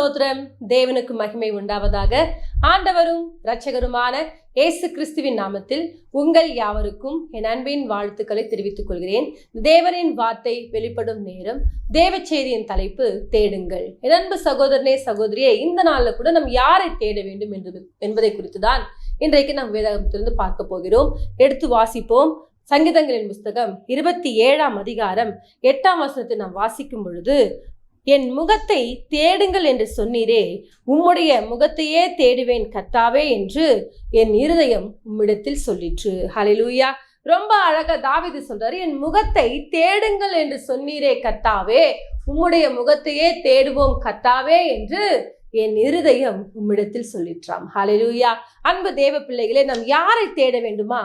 ஸ்தோத்திரம். தேவனுக்கு மகிமை உண்டாவதாக. ஆண்டவரும் இரட்சகருமான இயேசு கிறிஸ்துவின் நாமத்தில் உங்கள் யாவருக்கும் என் அன்பின் வாழ்த்துக்களை தெரிவித்துக் கொள்கிறேன். தேவனின் வார்த்தை வெளிப்படும் நேரம். தேவ செய்தியின் தலைப்பு தேடுங்கள். என் அன்பு சகோதரனே சகோதரியே, இந்த நாளில் கூட நாம் யாரை தேட வேண்டும் என்பதை குறித்து தான் இன்றைக்கு நாம் வேதாகமத்திலிருந்து பார்க்க போகிறோம். எடுத்து வாசிப்போம். சங்கீதங்களின் புஸ்தகம் 27ஆம் அதிகாரம் 8ஆம் வசனத்தை நாம் வாசிக்கும் பொழுது, என் முகத்தை தேடுங்கள் என்று சொன்னீரே, உம்முடைய முகத்தையே தேடுவேன் கர்த்தாவே என்று என் இருதயம் உம்மிடத்தில் சொல்லிற்று. ஹல்லேலூயா. ரொம்ப அழகா தாவீது சொல்றாரு, என் முகத்தை தேடுங்கள் என்று சொன்னீரே கர்த்தாவே, உம்முடைய முகத்தையே தேடுவோம் கர்த்தாவே என்று என் இருதயம் உம்மிடத்தில் சொல்லிற்றாம். ஹல்லேலூயா. அன்பு தேவ பிள்ளைகளே, நாம் யாரை தேட வேண்டுமா?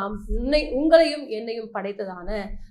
உங்களையும் என்னையும் படைத்ததான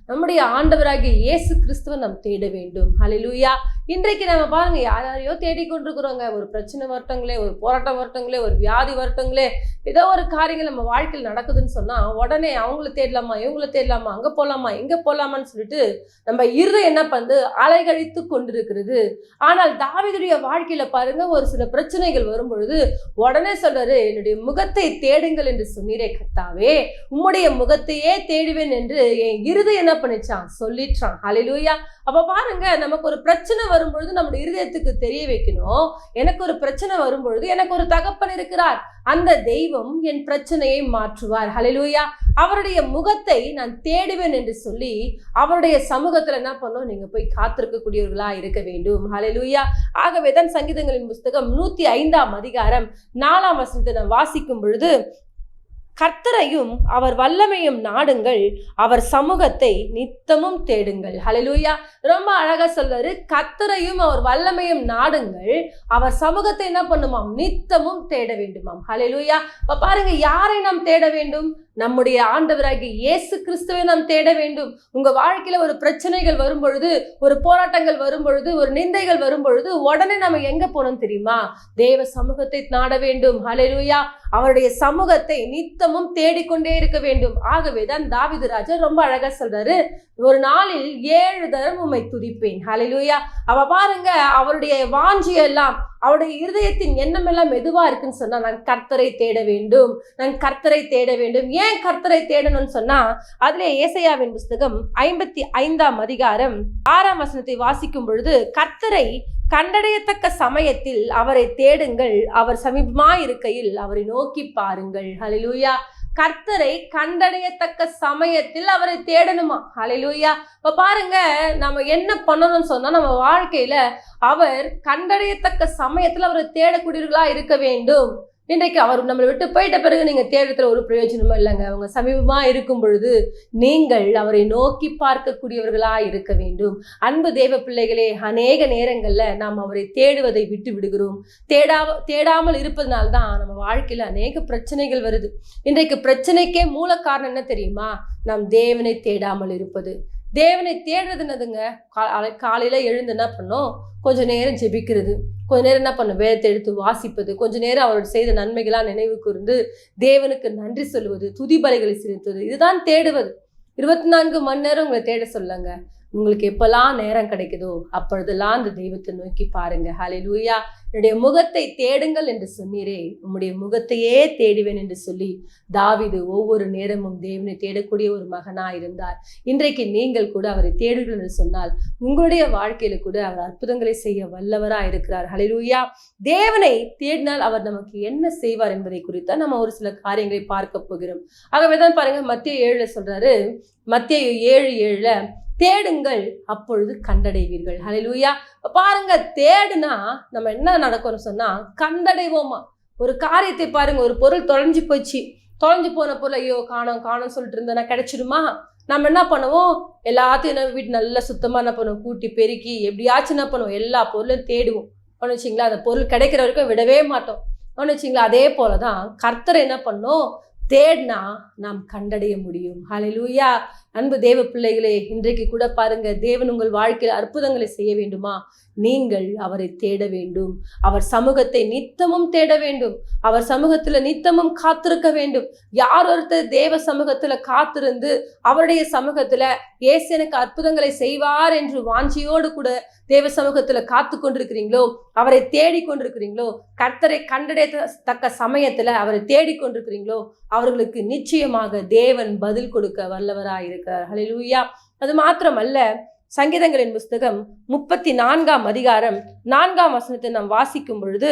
நம்முடைய ஆண்டவராகிய இயேசு கிறிஸ்துவை நாம் தேட வேண்டும். ஹல்லேலூயா. இன்றைக்கு நம்ம பாருங்க, யாரையோ தேடிக்கொண்டிருக்கிறோங்க. ஒரு பிரச்சனை வரட்டங்களே, ஒரு போராட்டம் வரட்டங்களே, ஒரு வியாதி வரட்டங்களே, ஏதோ ஒரு காரியங்கள் நம்ம வாழ்க்கையில் நடக்குதுன்னு சொன்னா உடனே அவங்கள தேடலாமா, இவங்கள தேடலாமா, அங்க போலாமா, இங்க போலாமான்னு சொல்லிட்டு நம்ம இருதயம் என்ன பண்ணுது, அலைகழித்து கொண்டிருக்கிறது. ஆனால் தாவீதுடைய வாழ்க்கையில பாருங்க, ஒரு சில பிரச்சனைகள் வரும் பொழுது உடனே சொல்றாரு, என்னுடைய முகத்தை தேடுங்கள் என்று சொன்னீரே கர்த்தாவே, உம்முடைய முகத்தையே தேடுவேன் என்று என் இருதயம் என்ன பண்ணிச்சான், சொல்லிட்டான். ஹல்லேலூயா. அப்ப பாருங்க, நமக்கு ஒரு பிரச்சனை வரும்பொழுது நம்முடைய இருதயத்துக்கு தெரிய வைக்கணும், எனக்கு ஒரு பிரச்சனை வரும்பொழுது எனக்கு ஒரு தகப்பன் இருக்கிறார், அந்த தெய்வம் என் பிரச்சனையை மாற்றுவார். ஹல்லேலூயா. அவருடைய முகத்தை நான் தேடுவேன் என்று சொல்லி அவருடைய சமூகத்துல என்ன பண்ணணும், நீங்க போய் காத்திருக்கக்கூடியவர்களா இருக்க வேண்டும். ஹல்லேலூயா. ஆகவே தான் சங்கீதங்களின் புஸ்தகம் 105ஆம் அதிகாரம் 4ஆம் வசனத்தை நான் வாசிக்கும் பொழுது, கர்த்தரையும் அவர் வல்லமையும் நாடுங்கள், அவர் சமூகத்தை நித்தமும் தேடுங்கள். ஹல்லேலூயா. ரொம்ப அழகா சொல்றாரு, கர்த்தரையும் அவர் வல்லமையும் நாடுங்கள், அவர் சமூகத்தை என்ன பண்ணுமாம், நித்தமும் தேட வேண்டுமாம். ஹல்லேலூயா. இப்ப பாருங்க, யாரை நாம் தேட வேண்டும்? நம்முடைய ஆண்டவராகிய இயேசு கிறிஸ்துவை நாம் தேட வேண்டும். உங்க வாழ்க்கையில ஒரு பிரச்சனைகள் வரும் பொழுது, ஒரு போராட்டங்கள் வரும் பொழுது, ஒரு நிந்தைகள் வரும் பொழுது உடனே நம்ம எங்க போனோம் தெரியுமா? தேவ சமூகத்தை நாட வேண்டும். ஹல்லேலூயா. அவருடைய சமூகத்தை நித்தமும் தேடிக்கொண்டே இருக்க வேண்டும். ஆகவே தான் தாவீது ராஜா ரொம்ப அழகா சொல்றாரு, ஒரு நாளில் 7 தரம் உம்மை துதிப்பேன். ஹல்லேலூயா. அவ பாருங்க, அவருடைய வாஞ்சியெல்லாம், அவருடைய இருதயத்தின் எண்ணம் எல்லாம் எதுவா இருக்குன்னு சொன்னா, நான் கர்த்தரை தேட வேண்டும், நான் கர்த்தரை தேட வேண்டும். ஏன் கர்த்தரை தேடணும்னு சொன்னா, அதுல ஏசாயாவின் புஸ்தகம் 55ஆம் அதிகாரம் 6ஆம் வசனத்தை வாசிக்கும் பொழுது, கர்த்தரை கண்டடையத்தக்க சமயத்தில் அவரை தேடுங்கள், அவர் சமீபமாய் இருக்கையில் அவரை நோக்கி பாருங்கள். ஹல்லேலூயா. கர்த்தரை கண்டடையத்தக்க சமயத்தில் அவரை தேடணுமா? ஹல்லேலூயா. இப்ப பாருங்க, நம்ம என்ன பண்ணணும்னு சொன்னா, நம்ம வாழ்க்கையில அவர் கண்டடையத்தக்க சமயத்தில் அவரை தேடக்கூடியவர்களா இருக்க வேண்டும். இன்றைக்கு அவர் நம்மளை விட்டு போயிட்ட பிறகு நீங்க தேடுறதுல ஒரு பிரயோஜனமும் இல்லைங்க. அவங்க சமீபமா இருக்கும் பொழுது நீங்கள் அவரை நோக்கி பார்க்கக்கூடியவர்களா இருக்க வேண்டும். அன்பு தேவ பிள்ளைகளே, அநேக நேரங்கள்ல நாம் அவரை தேடுவதை விட்டு விடுகிறோம். தேடாமல் இருப்பதனால்தான் நம்ம வாழ்க்கையில அநேக பிரச்சனைகள் வருது. இன்றைக்கு பிரச்சனைக்கே மூல காரணம் என்ன தெரியுமா? நாம் தேவனை தேடாமல் இருப்பது. தேவனை தேடுறது என்னதுங்க? காலையில எழுந்து என்ன பண்ணோம், கொஞ்ச நேரம் ஜெபிக்கிறது, கொஞ்ச நேரம் என்ன பண்ணும், வேதத்தை எடுத்து வாசிப்பது, கொஞ்ச நேரம் அவரோட செய்த நன்மைகளா நினைவு கூர்ந்து தேவனுக்கு நன்றி சொல்லுவது, துதி பலிகளை செலுத்துவது, இதுதான் தேடுவது. 24 மணி நேரம் உங்களை தேட சொல்லுங்க. உங்களுக்கு எப்பெல்லாம் நேரம் கிடைக்குதோ அப்பொழுதெல்லாம் அந்த தெய்வத்தை நோக்கி பாருங்க. ஹல்லேலூயா. என்னுடைய முகத்தை தேடுங்கள் என்று சொன்னீரே, உம்முடைய முகத்தையே தேடுவேன் என்று சொல்லி தாவீது ஒவ்வொரு நேரமும் தேவனை தேடக்கூடிய ஒரு மகனா இருந்தார். இன்றைக்கு நீங்கள் கூட அவரை தேடுங்கள் என்று சொன்னால் உங்களுடைய வாழ்க்கையில கூட அவர் அற்புதங்களை செய்ய வல்லவரா இருக்கிறார். ஹல்லேலூயா. தேவனை தேடினால் அவர் நமக்கு என்ன செய்வார் என்பதை குறித்து நம்ம ஒரு சில காரியங்களை பார்க்க போகிறோம். ஆகவேதான் பாருங்க, மத்தேயு 7 சொல்றாரு, மத்தேயு 7:7, தேடுங்கள் அப்பொழுது கண்டடைவீர்கள். ஹல்லேலூயா. பாருங்க, தேடுனா நம்ம என்ன நடக்கும்னு சொன்னா கண்டடைவோமா. ஒரு காரியத்தை பாருங்க, ஒரு பொருள் தொலைஞ்சு போன பொருள், ஐயோ காணோம் சொல்லிட்டு இருந்தோன்னா கிடைச்சிடுமா? நம்ம என்ன பண்ணுவோம், எல்லாத்தையும் வீட்டு நல்லா சுத்தமா என்ன பண்ணுவோம், கூட்டி பெருக்கி எப்படியாச்சும் என்ன பண்ணுவோம், எல்லா பொருளும் தேடுவோம். ஒன்று வச்சிங்களா, அந்த பொருள் கிடைக்கிற வரைக்கும் விடவே மாட்டோம். ஒன்று வச்சிங்களா, அதே போலதான் கர்த்தரை என்ன பண்ணோம், தேடினா நாம் கண்டடைய முடியும். ஹல்லேலூயா. அன்பு தேவ பிள்ளைகளே, இன்றைக்கு கூட பாருங்க, தேவன் உங்கள் வாழ்க்கையில் அற்புதங்களை செய்ய வேண்டுமா? நீங்கள் அவரை தேட வேண்டும். அவர் சமூகத்தை நித்தமும் தேட வேண்டும். அவர் சமூகத்துல நித்தமும் காத்திருக்க வேண்டும். யார் ஒருத்தர் தேவ சமூகத்துல காத்திருந்து அவருடைய சமூகத்துல இயேசு எனக்கு அற்புதங்களை செய்வார் என்று வாஞ்சியோடு கூட தேவ சமூகத்துல காத்து கொண்டிருக்கிறீங்களோ, அவரை தேடி கொண்டிருக்கிறீங்களோ, கர்த்தரை கண்டடையத்தக்க சமயத்துல அவரை தேடி கொண்டிருக்கிறீங்களோ, அவர்களுக்கு நிச்சயமாக தேவன் பதில் கொடுக்க வல்லவராயிருக்கிறார். ஹல்லேலூயா. அது மாத்திரமல்ல, சங்கீதங்களின் புஸ்தகம் 34ஆம் அதிகாரம் 4ஆம் வசனத்தை நாம் வாசிக்கும் பொழுது,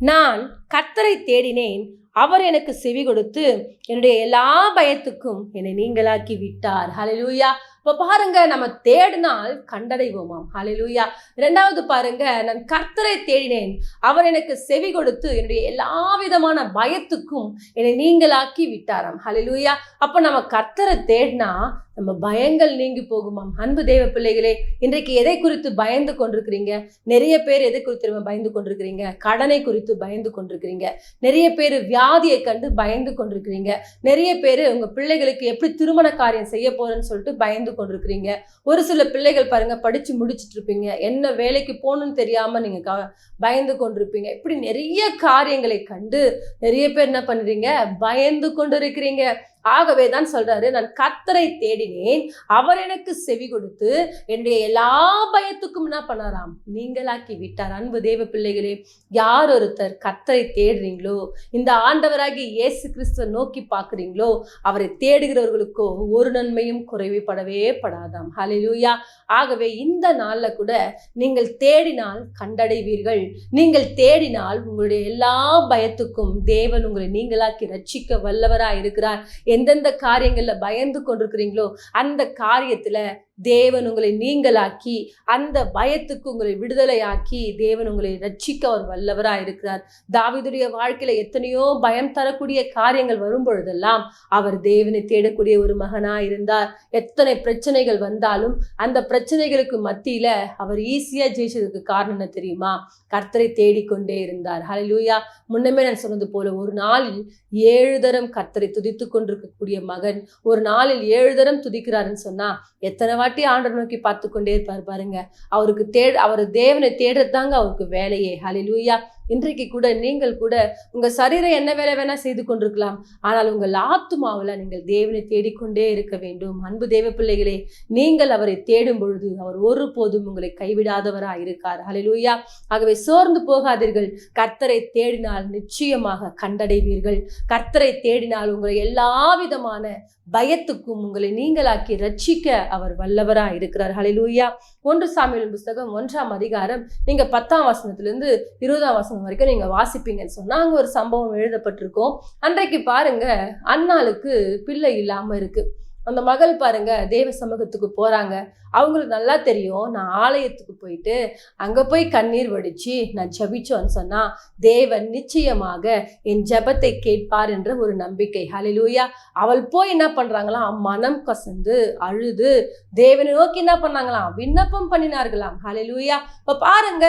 நான் கர்த்தரை தேடினேன், அவர் எனக்கு செவி கொடுத்து என்னுடைய எல்லா பயத்துக்கும் என்னை நீங்களாக்கி விட்டார். ஹல்லேலூயா. இப்ப பாருங்க, நம்ம தேடினால் கண்டடைவோமாம். ஹல்லேலூயா. இரண்டாவது பாருங்க, நான் கர்த்தரை தேடினேன், அவர் எனக்கு செவி கொடுத்து என்னுடைய எல்லா விதமான பயத்துக்கும் என்னை நீங்களாக்கி விட்டாராம். ஹல்லேலூயா. அப்ப நம்ம கர்த்தரை தேடினா நம்ம பயங்கள் நீங்கி போகுமாம். அன்பு தேவ பிள்ளைகளே, இன்றைக்கு எதை குறித்து பயந்து கொண்டிருக்கிறீங்க? நிறைய பேர் எதை குறித்து பயந்து கொண்டிருக்கிறீங்க? கடனை குறித்து பயந்து கொண்டிருக்கிறீங்க. நிறைய பேர் வியாதியை கண்டு பயந்து கொண்டிருக்கிறீங்க. நிறைய பேர் உங்க பிள்ளைகளுக்கு எப்படி திருமண காரியம் செய்ய போறேன்னு சொல்லிட்டு பயந்து கொண்டிருக்கிறீங்க. ஒரு சில பிள்ளைகள் பாருங்க, படிச்சு முடிச்சுட்டு இருப்பீங்க, என்ன வேலைக்கு போகணும்னு தெரியாம நீங்க பயந்து கொண்டிருப்பீங்க. இப்படி நிறைய காரியங்களை கண்டு நிறைய பேர் என்ன பண்றீங்க? பயந்து கொண்டிருக்கிறீங்க. ஆகவே தான் சொல்றாரு, நான் கர்த்தரை தேடினேன், அவர் எனக்கு செவி கொடுத்து என்னுடைய எல்லா பயத்துக்கும் என்ன பண்ணாராம்? நீங்களாக்கி விட்டார். அன்பு தேவ பிள்ளைகளே, யார் ஒருத்தர் கர்த்தரை தேடுறீங்களோ, இந்த ஆண்டவராகி இயேசு கிறிஸ்துவை நோக்கி பார்க்குறீங்களோ, அவரை தேடுகிறவர்களுக்கோ ஒரு நன்மையும் குறைவுபடவே படாதாம். ஹல்லேலூயா. ஆகவே இந்த நாள்ல கூட நீங்கள் தேடினால் கண்டடைவீர்கள். நீங்கள் தேடினால் உங்களுடைய எல்லா பயத்துக்கும் தேவன் உங்களை நீங்களாக்கி ரட்சிக்க வல்லவராய் இருக்கிறார். எந்தெந்த காரியங்கள்ல பயந்து கொண்டிருக்கிறீங்களோ அந்த காரியத்துல தேவன் உங்களை நீங்களாக்கி, அந்த பயத்துக்கு உங்களை விடுதலையாக்கி தேவன் உங்களை ரட்சிக்க அவர் வல்லவராய் இருக்கிறார். தாவீதுடைய வாழ்க்கையில எத்தனையோ பயம் தரக்கூடிய காரியங்கள் வரும் பொழுதெல்லாம் அவர் தேவனை தேடக்கூடிய ஒரு மகனாய் இருந்தார். எத்தனை பிரச்சனைகள் வந்தாலும் அந்த பிரச்சனைகளுக்கு மத்தியில அவர் ஈஸியா ஜெயிச்சதுக்கு காரணம் என்ன தெரியுமா? கர்த்தரை தேடிக்கொண்டே இருந்தார். ஹல்லேலூயா. முன்னமே நான் சொன்னது போல, ஒரு நாளில் 7 தரம் கர்த்தரை துதித்து கொண்டிருக்கக்கூடிய மகன் ஒரு நாளில் 7 தரம் துதிக்கிறாருன்னு சொன்னா எத்தனை வாட்டி ஆண்டவர் நோக்கி பார்த்து கொண்டே இருப்பார் பாருங்க. அவருக்கு அவர் தேவனை தேடுறதாங்க அவருக்கு வேலையே. ஹல்லேலூயா. இன்றைக்கு கூட நீங்கள் கூட உங்க சரீரம் என்ன வேலை வேணா செய்து கொண்டிருக்கலாம், ஆனால் உங்கள் ஆத்துமாவில் நீங்கள் தேவனை தேடிக்கொண்டே இருக்க வேண்டும். அன்பு தேவ பிள்ளைகளே, நீங்கள் அவரை தேடும் பொழுது அவர் ஒருபோதும் உங்களை கைவிடாதவராக இருக்கார். ஹல்லேலூயா. ஆகவே சோர்ந்து போகாதீர்கள். கர்த்தரை தேடினால் நிச்சயமாக கண்டடைவீர்கள். கர்த்தரை தேடினால் உங்களை எல்லா விதமான பயத்துக்கும் உங்களை நீங்களாக்கி ரட்சிக்க அவர் வல்லவராக இருக்கிறார். ஹல்லேலூயா. 1 சாமுவேல் புஸ்தகம் 1ஆம் அதிகாரம் நீங்க 10ஆம் வசனத்திலிருந்து 20ஆம் வசனம் வரைக்கும் நீங்க வாசிப்பீங்கன்னு சொன்னா அங்க ஒரு சம்பவம் எழுதப்பட்டிருக்கும். அன்றைக்கு பாருங்க, அன்னாளுக்கு பிள்ளை இல்லாம இருக்கு. அந்த மகள் பாருங்க தேவ சமூகத்துக்கு போறாங்க. அவங்களுக்கு நல்லா தெரியும், நான் ஆலயத்துக்கு போயிட்டு அங்க போய் கண்ணீர் வடிச்சு நான் ஜெபிச்சோன்னு சொன்னா தேவன் நிச்சயமாக என் ஜெபத்தை கேட்பார் என்ற ஒரு நம்பிக்கை. ஹல்லேலூயா. அவள் போய் என்ன பண்றாங்களாம்? மனம் கசந்து அழுது தேவனை நோக்கி என்ன பண்ணாங்களாம்? விண்ணப்பம் பண்ணினார்களாம். ஹல்லேலூயா. இப்ப பாருங்க,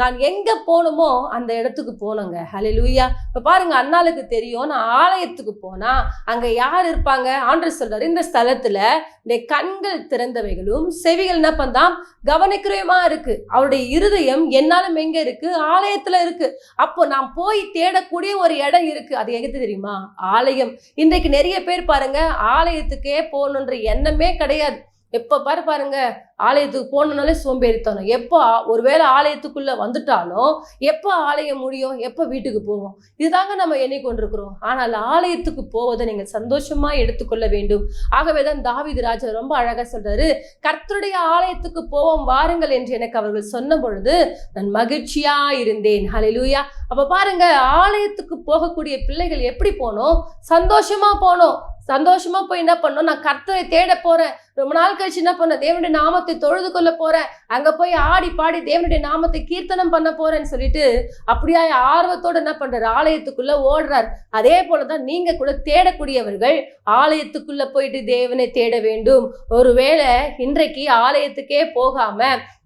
நான் எங்க போகணுமோ அந்த இடத்துக்கு போனோங்க. ஹல்லேலூயா. இப்ப பாருங்க, அன்னாளுக்கு தெரியும், நான் ஆலயத்துக்கு போனா அங்க யார் இருப்பாங்க? ஆண்டவர் சொல்றாரு, இந்த ஸ்தலத்துல இந்த கண்கள் திறந்தவைகளும் செவிகள் என்ன பண்ணாம்? கவனிக்கிறமா இருக்கு. அவருடைய இருதயம் என்னாலும் எங்க இருக்கு? ஆலயத்துல இருக்கு. அப்போ நான் போய் தேடக்கூடிய ஒரு இடம் இருக்கு. அது எங்க தெரியுமா? ஆலயம். இன்றைக்கு நிறைய பேர் பாருங்க, ஆலயத்துக்கே போகணுன்ற எண்ணமே கிடையாது. எப்ப பாருங்க ஆலயத்துக்கு போனோம்னாலே சோம்பேறித்தனம். எப்போ ஒருவேளை ஆலயத்துக்குள்ள வந்துட்டாலும் எப்போ ஆலயம் முடியும், எப்போ வீட்டுக்கு போவோம், இதுதாங்க நம்ம எண்ணிக்கொண்டிருக்கிறோம். ஆனால் ஆலயத்துக்கு போவதை நீங்கள் சந்தோஷமா எடுத்துக்கொள்ள வேண்டும். ஆகவேதான் தாவீது ராஜா ரொம்ப அழகா சொல்றாரு, கர்த்தருடைய ஆலயத்துக்கு போவோம் வாருங்கள் என்று எனக்கு அவர்கள் சொன்ன பொழுது நான் மகிழ்ச்சியா இருந்தேன். ஹல்லேலூயா. அப்ப பாருங்க, ஆலயத்துக்கு போகக்கூடிய பிள்ளைகள் எப்படி போனோம்? சந்தோஷமா போனோம். சந்தோஷமா போய் என்ன பண்ணோம்? நான் கர்த்தரை தேட போறேன். ரொம்ப நாள் கழிச்சு என்ன பண்ண? தேவனுடைய நாமத்தை தொழுது கொள்ள போறேன். அங்க போய் ஆடி பாடி தேவனுடைய நாமத்தை கீர்த்தனம் பண்ண போறேன்னு சொல்லிட்டு அப்படியா ஆர்வத்தோடு என்ன பண்றாரு? ஆலயத்துக்குள்ள ஓடுறார். அதே போலதான் நீங்க கூட தேடக்கூடியவர்கள் ஆலயத்துக்குள்ள போயிட்டு தேவனை தேட வேண்டும். ஒருவேளை இன்றைக்கு ஆலயத்துக்கே போகாம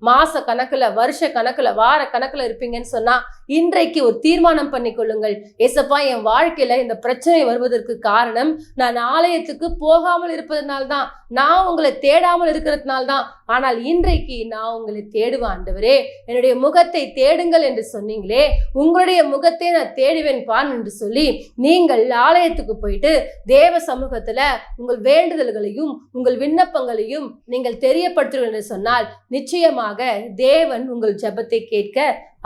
மாச கணக்குல, வருஷ கணக்குல, வார கணக்குல இருப்பீங்கன்னு சொன்னா இன்றைக்கு ஒரு தீர்மானம் பண்ணி கொள்ளுங்கள். ஏசப்பா, என் வாழ்க்கையில இந்த பிரச்சனை வருவதற்கு காரணம் நான் ஆலயத்துக்கு போகாமல் இருப்பதனால்தான், நான் உங்களை தேடாமல் இருக்கிறதுனால்தான். ஆனால் இன்றைக்கு நான் உங்களை தேடுவேன் ஆண்டவரே, என்னுடைய முகத்தை தேடுங்கள் என்று சொன்னீங்களே, உங்களுடைய முகத்தை நான் தேடுவேன் பான் என்று சொல்லி நீங்கள் ஆலயத்துக்கு போயிட்டு தேவ சமூகத்துல உங்கள் வேண்டுதல்களையும் உங்கள் விண்ணப்பங்களையும் நீங்கள் தெரியப்படுத்துங்கள் என்று சொன்னால் நிச்சயமாக தேவன் உங்கள் ஜெபத்தை கேட்க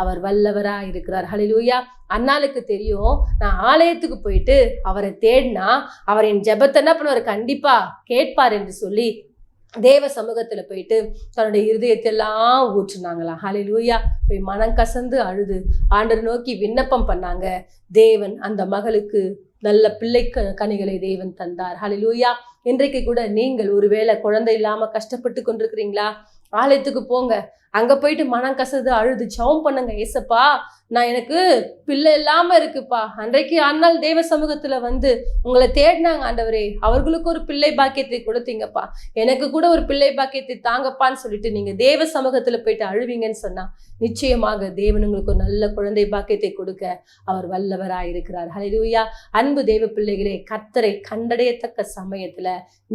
அவர் வல்லவரா இருக்கிறார். ஹல்லேலூயா. அன்னாளுக்கு தெரியும், நான் ஆலயத்துக்கு போயிட்டு அவரை தேடினா அவர் என் ஜெபத்தை என்ன பண்ணுவார், கண்டிப்பா கேட்பார் என்று சொல்லி தேவ சமூகத்துல போயிட்டு தன்னுடைய இருதயத்தெல்லாம் ஊற்றுனாங்களாம். ஹல்லேலூயா. போய் மனம் கசந்து அழுது ஆண்டவர் நோக்கி விண்ணப்பம் பண்ணாங்க. தேவன் அந்த மகளுக்கு நல்ல பிள்ளை கனிகளை தேவன் தந்தார். ஹல்லேலூயா. இன்றைக்கு கூட நீங்கள் ஒருவேளை குழந்தை இல்லாம கஷ்டப்பட்டு கொண்டிருக்கிறீங்களா, ஆலயத்துக்கு போங்க, அங்க போயிட்டு மனம் கசது அழுது ஜெபம் பண்ணுங்க. ஏசப்பா, நான் எனக்கு பிள்ளை இல்லாம இருக்குப்பா. அன்றைக்கு அண்ணால் தேவ சமூகத்துல வந்து உங்களை தேடினாங்க ஆண்டவரே, அவர்களுக்கு ஒரு பிள்ளை பாக்கியத்தை கொடுத்தீங்கப்பா, எனக்கு கூட ஒரு பிள்ளை பாக்கியத்தை தாங்கப்பான்னு சொல்லிட்டு நீங்க தேவ சமூகத்துல போயிட்டு அழுவீங்கன்னு சொன்னா நிச்சயமாக தேவன் உங்களுக்கு ஒரு நல்ல குழந்தை பாக்கியத்தை கொடுக்க அவர் வல்லவராயிருக்கிறார். ஹல்லேலூயா. அன்பு தேவ பிள்ளைகளே, கர்த்தரை கண்டடையத்தக்க சமயத்துல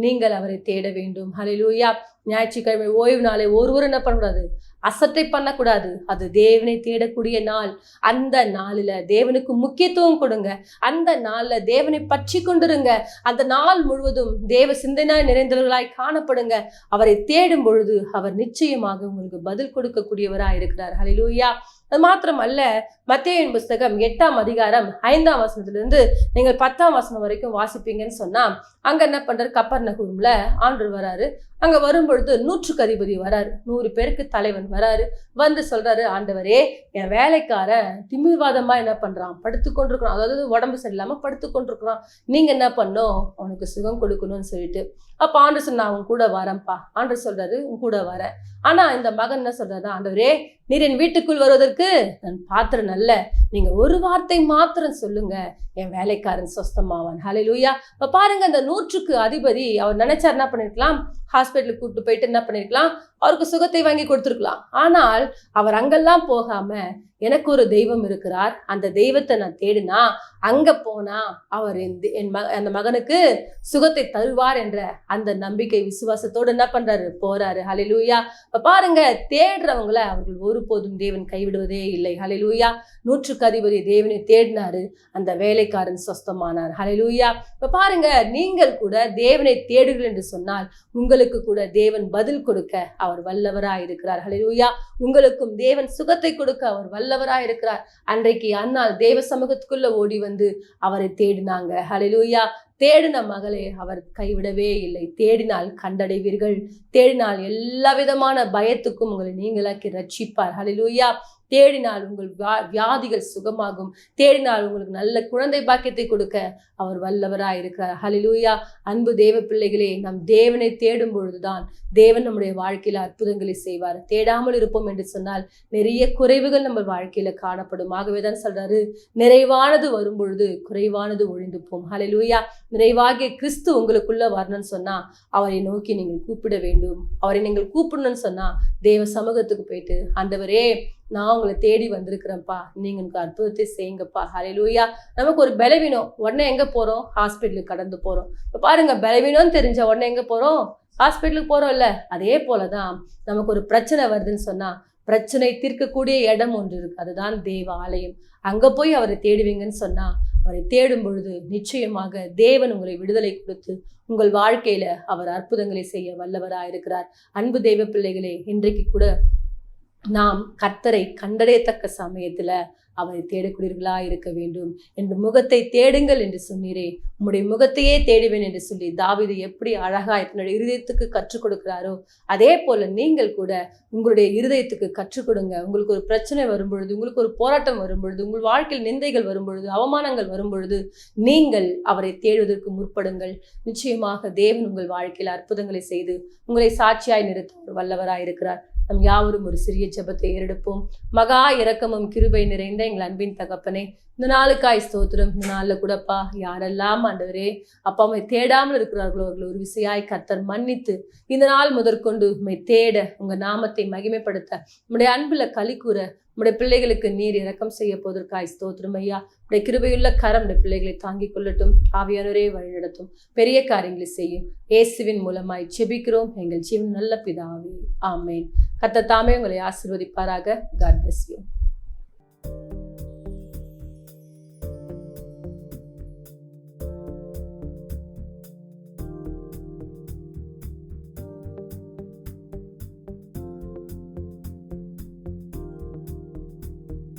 நீங்கள் அவரை தேட வேண்டும். ஹல்லேலூயா. ஞாயிற்றுக்கிழமை ஓய்வு நாளை ஒருவரும் என்ன பண்ணக்கூடாது, அசட்டை பண்ணக்கூடாது. அது தேவனை தேடக்கூடிய நாள். அந்த நாளில் தேவனுக்கு முக்கியத்துவம் கொடுங்க. அந்த நாளில் தேவனை பற்றி கொண்டிருங்க. அந்த நாள் முழுவதும் தேவ சிந்தனாய் நிறைந்தவர்களாய் காணப்படுங்க. அவரை தேடும் பொழுது அவர் நிச்சயமாக உங்களுக்கு பதில் கொடுக்கக்கூடியவராய் இருக்கிறார். ஹல்லேலூயா. அது மாத்திரமல்ல, மத்தேயுவின் புஸ்தகம் 8ஆம் அதிகாரம் 5ஆம் வசனத்திலிருந்து நீங்கள் 10ஆம் வசனம் வரைக்கும் வாசிப்பீங்கன்னு சொன்னா, அங்க என்ன பண்றாரு, கப்பர்நகூம்ல ஆண்டவர் வராரு. அங்க வரும்பொழுது 100க்கு அதிபதி வராரு, 100 பேருக்கு தலைவன் வராரு. வந்து சொல்றாரு, ஆண்டவரே, என் வேலைக்காரன் திமிர்வாதமா என்ன பண்றான், படுத்து கொண்டிருக்கிறான், அதாவது உடம்பு சரியில்லாம படுத்து கொண்டிருக்கிறான், நீங்க என்ன பண்ணும், அவனுக்கு சுகம் கொடுக்கணும்னு சொல்லிட்டு. அப்ப ஆண்டவர் சொன்னா, அவன் கூட வரேன்ப்பா. ஆண்டவர் சொல்றாரு, உன் கூட வரேன். ஆனா இந்த மகன் என்ன சொல்றாரு, ஆண்டவரே, நீர் என் வீட்டுக்குள் வருவதற்கு நான் பாத்திரம் அல்ல, நீங்க ஒரு வார்த்தை மாத்திரம் சொல்லுங்க, என் வேலைக்காரன் சொஸ்தமாவான். ஹல்லேலூயா. இப்ப பாருங்க, அந்த 100க்கு அதிபதி அவர் நினைச்சார் என்ன பண்ணிருக்கலாம், ஹாஸ்பிட்டலுக்கு கூப்பிட்டு போயிட்டு என்ன பண்ணிருக்கலாம், அவருக்கு சுகத்தை வாங்கி கொடுத்துருக்கலாம். ஆனால் அவர் அங்கெல்லாம் போகாம, எனக்கு ஒரு தெய்வம் இருக்கிறார், அந்த தெய்வத்தை நான் தேடினா அங்க போனா அவர் அந்த மகனுக்கு சுகத்தை தருவார் என்ற அந்த நம்பிக்கை விசுவாசத்தோடு என்ன பண்றாரு, போறாரு. ஹல்லேலூயா. இப்ப பாருங்க, தேடுறவங்கள அவர்கள் ஒருபோதும் தேவன் கைவிடுவதே இல்லை. ஹல்லேலூயா. 100க்கு அதிபதி தேவனை தேடினாரு, அந்த வேலைக்காரன் சொஸ்தமானார். ஹல்லேலூயா. இப்ப பாருங்க, நீங்கள் கூட தேவனை தேடுங்கள் என்று சொன்னால் உங்களுக்கு கூட தேவன் பதில் கொடுக்க அவர் வல்லவராய் இருக்கிறார். ஹல்லேலூயா. உங்களுக்கும் தேவன் சுகத்தை கொடுக்க அவர் வல்லவராய் இருக்கிறார். அன்றைக்கு அன்னாள் தேவ சமூகத்துக்குள்ள ஓடி வந்து அவரை தேடினாங்க. ஹல்லேலூயா. தேடின மகளை அவர் கைவிடவே இல்லை. தேடினால் கண்டடைவீர்கள். தேடினால் எல்லா விதமான பயத்துக்கும் உங்களை நீங்களாக்கி ரட்சிப்பார். ஹல்லேலூயா. தேடினால் உங்கள் வியாதிகள் சுகமாகும். தேடினால் உங்களுக்கு நல்ல குழந்தை பாக்கியத்தை கொடுக்க அவர் வல்லவராய் இருக்கிறார். ஹல்லேலூயா. அன்பு தேவ பிள்ளைகளே, நம் தேவனை தேடும் பொழுதுதான் தேவன் நம்முடைய வாழ்க்கையில அற்புதங்களை செய்வார். தேடாமல் இருப்போம் என்று சொன்னால் நிறைய குறைவுகள் நம்ம வாழ்க்கையில காணப்படும். ஆகவேதான் சொல்றாரு, நிறைவானது வரும் பொழுது குறைவானது ஒழிந்து போம். ஹல்லேலூயா. நிறைவாகிய கிறிஸ்து உங்களுக்குள்ள வரணும்னு சொன்னா அவரை நோக்கி நீங்கள் கூப்பிட வேண்டும். அவரை நீங்கள் கூப்பிடணும்னு சொன்னா தேவ சமூகத்துக்கு போயிட்டு, ஆண்டவரே, நான் உங்களை தேடி வந்திருக்கிறேன்ப்பா, நீங்க எனக்கு அற்புதத்தை செய்யுங்கப்பா. ஹல்லேலூயா. நமக்கு ஒரு பலவீனம், உடனே எங்க போறோம், ஹாஸ்பிட்டலுக்கு கடந்து போறோம். இப்ப பாருங்க, பலவீனம்னு தெரிஞ்ச உடனே எங்க போறோம், ஹாஸ்பிட்டலுக்கு போறோம் இல்ல. அதே போலதான் நமக்கு ஒரு பிரச்சனை வருதுன்னு சொன்னா பிரச்சனை தீர்க்கக்கூடிய இடம் ஒன்று இருக்கு, அதுதான் தேவ ஆலயம். அங்க போய் அவரை தேடுவீங்கன்னு சொன்னா, அவரை தேடும் பொழுது நிச்சயமாக தேவன் உங்களை விடுதலை கொடுத்து உங்கள் வாழ்க்கையில அவர் அற்புதங்களை செய்ய வல்லவராயிருக்கிறார். அன்பு தெய்வ பிள்ளைகளே, இன்றைக்கு கூட நாம் கர்த்தரை கண்டடையத்தக்க சமயத்துல அவரை தேடக்கூடியவர்களா இருக்க வேண்டும். என்று முகத்தை தேடுங்கள் என்று சொன்னீரே, உம்முடைய முகத்தையே தேடுவேன் என்று சொல்லி தாவீது எப்படி அழகா தன்னுடைய இருதயத்துக்கு கற்றுக் கொடுக்கிறாரோ, அதே போல நீங்கள் கூட உங்களுடைய இருதயத்துக்கு கற்றுக் கொடுங்க. உங்களுக்கு ஒரு பிரச்சனை வரும் பொழுது, உங்களுக்கு ஒரு போராட்டம் வரும் பொழுது, உங்கள் வாழ்க்கையில் நிந்தைகள் வரும் பொழுது, அவமானங்கள் வரும் பொழுது நீங்கள் அவரை தேடுவதற்கு முற்படுங்கள். நிச்சயமாக தேவன் உங்கள் வாழ்க்கையில் அற்புதங்களை செய்து உங்களை சாட்சியாய் நிறுத்த வல்லவராயிருக்கிறார். நம் யாவரும் ஒரு சிறிய ஜெபத்தை ஏறெடுப்போம். மகா இரக்கமும் கிருபை நிறைந்த எங்கள் அன்பின் தகப்பனே, இந்த நாளுக்காய் ஸ்தோத்திரம். இந்த நாளில் கூடப்பா யாரெல்லாம் ஆண்டவரே அப்பா உம்மை தேடாமல் இருக்கிறார்களோ அவர்கள் ஒரு விசையாய் கர்த்தர் மன்னித்து இந்த நாள் முதற்கொண்டு உம்மை தேட உங்க நாமத்தை மகிமைப்படுத்த உம்முடைய அன்புல களி கூற உம்முடைய பிள்ளைகளுக்கு நீர் இரக்கம் செய்ய போவதற்காய் ஸ்தோத்திரம் ஐயா. உடைய கிருபையுள்ள கரம் உடைய பிள்ளைகளை தாங்கிக் கொள்ளட்டும். ஆவியானவரே வழிநடத்தும். பெரிய காரியங்களை செய்யும். இயேசுவின் மூலமாய் ஜெபிக்கிறோம் எங்கள் ஜீவன் நல்ல பிதாவே. ஆமேன். கர்த்தர் தாமே உங்களை ஆசீர்வதிப்பாராக. God bless you.